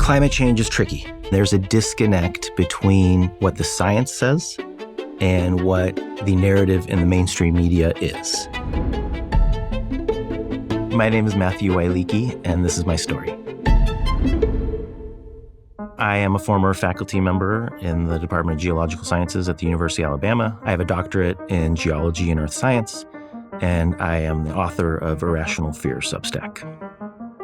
Climate change is tricky. There's a disconnect between what the science says and what the narrative in the mainstream media is. My name is Matthew Wielicki, and this is my story. I am a former faculty member in the Department of Geological Sciences at the University of Alabama. I have a doctorate in geology and earth science, and I am the author of Irrational Fear Substack.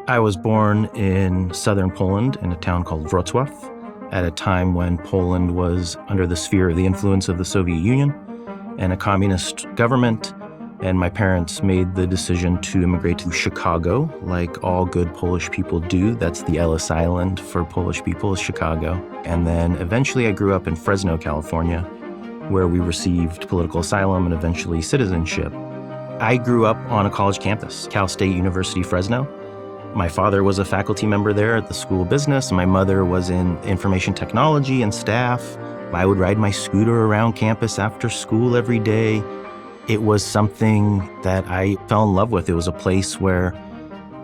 I was born in southern Poland in a town called Wrocław at a time when Poland was under the sphere of the influence of the Soviet Union and a communist government. And my parents made the decision to immigrate to Chicago, like all good Polish people do. That's the Ellis Island for Polish people, is Chicago. And then eventually I grew up in Fresno, California, where we received political asylum and eventually citizenship. I grew up on a college campus, Cal State University, Fresno. My father was a faculty member there at the School of Business. My mother was in information technology and staff. I would ride my scooter around campus after school every day. It was something that I fell in love with. It was a place where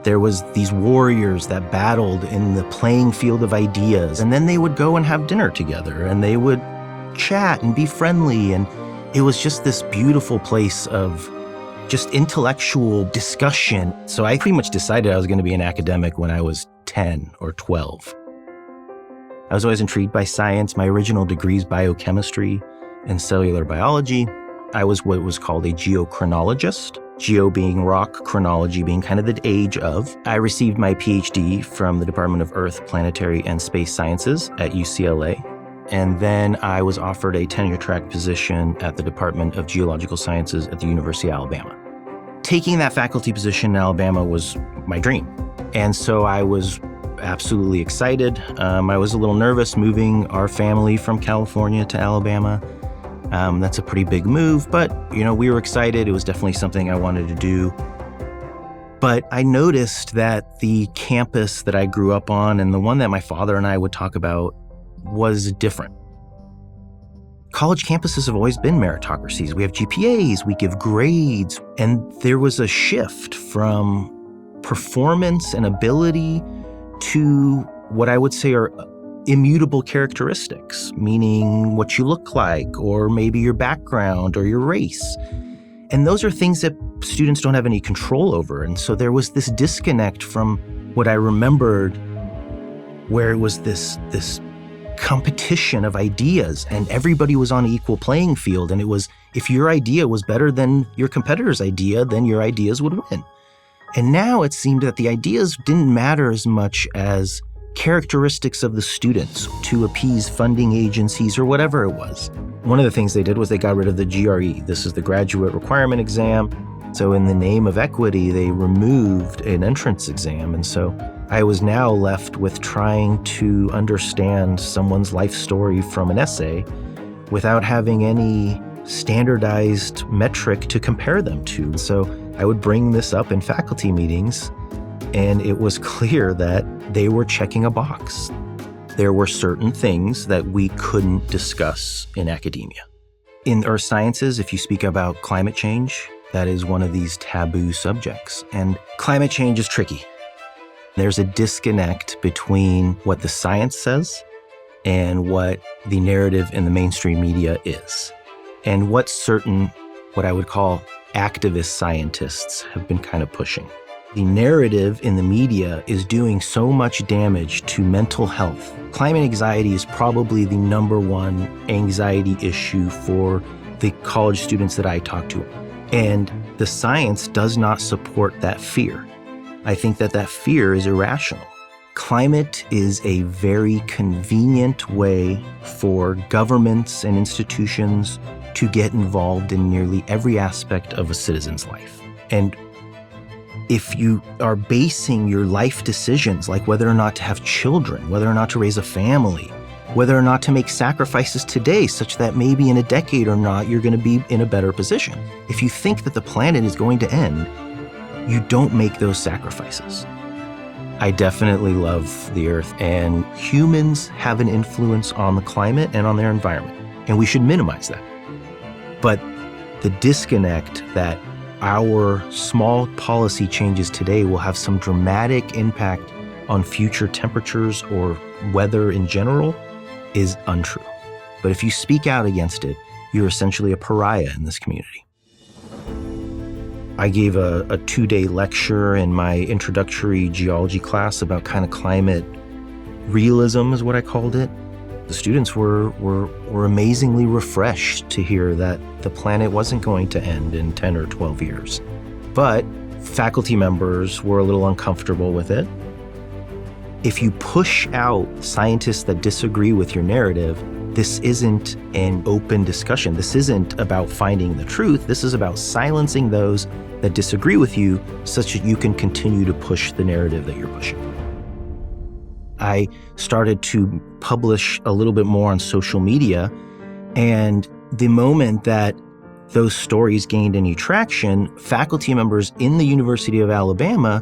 there was these warriors that battled in the playing field of ideas, and then they would go and have dinner together, and they would chat and be friendly, and it was just this beautiful place of just intellectual discussion. So I pretty much decided I was going to be an academic when I was 10 or 12. I was always intrigued by science. My original degree is biochemistry and cellular biology. I was what was called a geochronologist, geo being rock, chronology being kind of the age of. I received my PhD from the Department of Earth, Planetary, and Space Sciences at UCLA. And then I was offered a tenure-track position at the Department of Geological Sciences at the University of Alabama. Taking that faculty position in Alabama was my dream. And so I was absolutely excited. I was a little nervous moving our family from California to Alabama. That's a pretty big move, but we were excited. It was definitely something I wanted to do. But I noticed that the campus that I grew up on and the one that my father and I would talk about was different. College campuses have always been meritocracies. We have GPAs, we give grades, and there was a shift from performance and ability to what I would say are immutable characteristics, meaning what you look like, or maybe your background or your race. And those are things that students don't have any control over. And so there was this disconnect from what I remembered, where it was this competition of ideas and everybody was on an equal playing field. And it was, if your idea was better than your competitor's idea, then your ideas would win. And now it seemed that the ideas didn't matter as much as characteristics of the students to appease funding agencies or whatever it was. One of the things they did was they got rid of the GRE. This is the graduate requirement exam. So in the name of equity, they removed an entrance exam. And so I was now left with trying to understand someone's life story from an essay without having any standardized metric to compare them to. So I would bring this up in faculty meetings, and it was clear that they were checking a box. There were certain things that we couldn't discuss in academia. In earth sciences, if you speak about climate change, that is one of these taboo subjects. And climate change is tricky. There's a disconnect between what the science says and what the narrative in the mainstream media is, and what certain, what I would call activist scientists have been kind of pushing. The narrative in the media is doing so much damage to mental health. Climate anxiety is probably the number one anxiety issue for the college students that I talk to. And the science does not support that fear. I think that fear is irrational. Climate is a very convenient way for governments and institutions to get involved in nearly every aspect of a citizen's life. And if you are basing your life decisions, like whether or not to have children, whether or not to raise a family, whether or not to make sacrifices today such that maybe in a decade or not, you're going to be in a better position. If you think that the planet is going to end, you don't make those sacrifices. I definitely love the Earth, and humans have an influence on the climate and on their environment, and we should minimize that. But the disconnect that our small policy changes today will have some dramatic impact on future temperatures or weather in general is untrue. But if you speak out against it, you're essentially a pariah in this community. I gave a 2-day lecture in my introductory geology class about kind of climate realism is what I called it. The students were amazingly refreshed to hear that the planet wasn't going to end in 10 or 12 years. But faculty members were a little uncomfortable with it. If you push out scientists that disagree with your narrative, this isn't an open discussion. This isn't about finding the truth. This is about silencing those that disagree with you such that you can continue to push the narrative that you're pushing. I started to publish a little bit more on social media, and the moment that those stories gained any traction, faculty members in the University of Alabama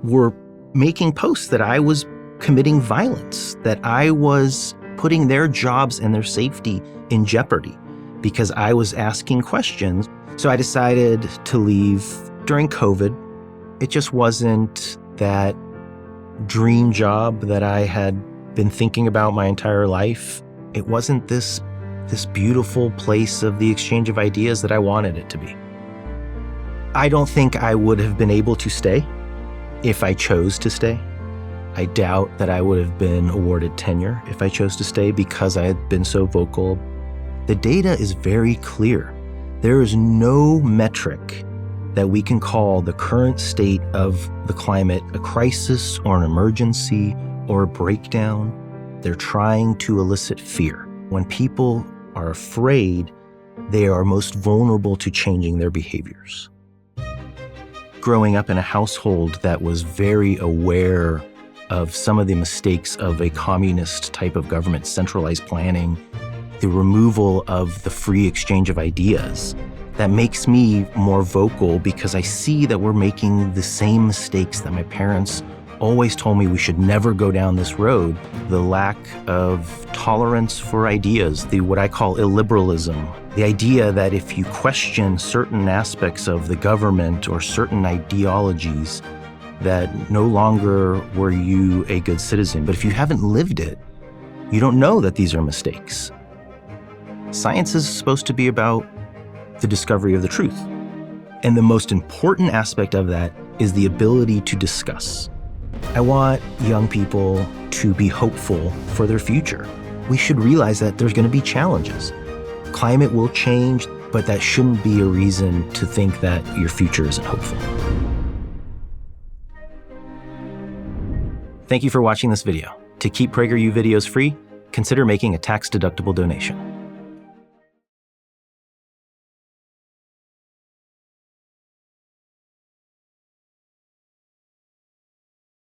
were making posts that I was committing violence, that I was putting their jobs and their safety in jeopardy because I was asking questions. So I decided to leave during COVID. It just wasn't that dream job that I had been thinking about my entire life. It wasn't this beautiful place of the exchange of ideas that I wanted it to be. I don't think I would have been able to stay if I chose to stay. I doubt that I would have been awarded tenure if I chose to stay because I had been so vocal. The data is very clear. There is no metric that we can call the current state of the climate a crisis or an emergency or a breakdown. They're trying to elicit fear. When people are afraid, they are most vulnerable to changing their behaviors. Growing up in a household that was very aware of some of the mistakes of a communist type of government, centralized planning, the removal of the free exchange of ideas, that makes me more vocal because I see that we're making the same mistakes that my parents always told me we should never go down this road. The lack of tolerance for ideas, what I call illiberalism, the idea that if you question certain aspects of the government or certain ideologies, that no longer were you a good citizen. But if you haven't lived it, you don't know that these are mistakes. Science is supposed to be about the discovery of the truth. And the most important aspect of that is the ability to discuss. I want young people to be hopeful for their future. We should realize that there's going to be challenges. Climate will change, but that shouldn't be a reason to think that your future isn't hopeful. Thank you for watching this video. To keep PragerU videos free, consider making a tax-deductible donation.